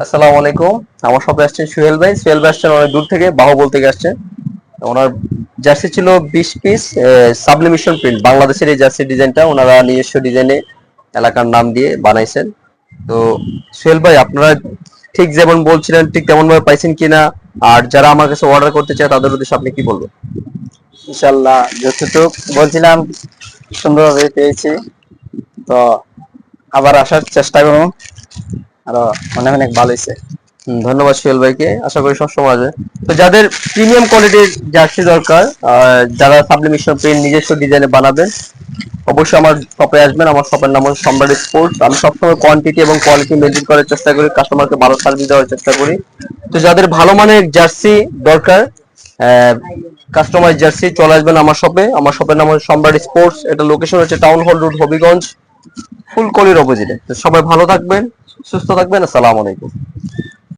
আসসালামু আলাইকুম। আমার শপে আসছেন সোহেল ভাই আসছেন অনেক দূর থেকে, বাহুবল থেকে আসছেন। ওনার জার্সি ছিল 20 পিস, সাবলিমেশন প্রিন্ট। বাংলাদেশের এই জার্সি ডিজাইনটা ওনারা নিজস্ব ডিজাইনে এলাকার নাম দিয়ে বানাইছেন। তো সোহেল ভাই, আপনারা ঠিক যেমন বলছিলেন ঠিক তেমন ভাবে পাইছেন কিনা, আর যারা আমার কাছে অর্ডার করতে চায় তাদের উদ্দেশ্যে আপনি কি বলবেন? ইনশাল্লাহ যতটুক বলছিলাম সুন্দরভাবে পেয়েছি। তো আবার আসার চেষ্টা করুন, আরো অনেক অনেক ভালো হয়েছে। ধন্যবাদ সোহেল ভাইকে, আশা করি সবসময় আসবে। তো যাদের প্রিমিয়াম কোয়ালিটির জার্সি দরকার, যারা সাবলিমেশন প্রিন্ট নিজস্ব ডিজাইনে বানাবেন, অবশ্যই আমার শপে আসবেন। আমার শপের নাম হচ্ছে সম্রাট স্পোর্টস। আমি সবসময় কোয়ান্টিটি এবং কোয়ালিটি মেনটেন করার চেষ্টা করি, কাস্টমারকে ভালো সার্ভিস দেওয়ার চেষ্টা করি। তো যাদের ভালো মানের জার্সি দরকার, কাস্টমাইজ জার্সি, চলে আসবেন আমার শপে। আমার শপের নাম হচ্ছে সম্রাট স্পোর্টস। এটা লোকেশন হচ্ছে টাউন হল রোড, হবিগঞ্জ, ফুলকলির অপোজিটে। তো সবাই ভালো থাকবেন, সুস্থ থাকবেন। আসসালামু আলাইকুম।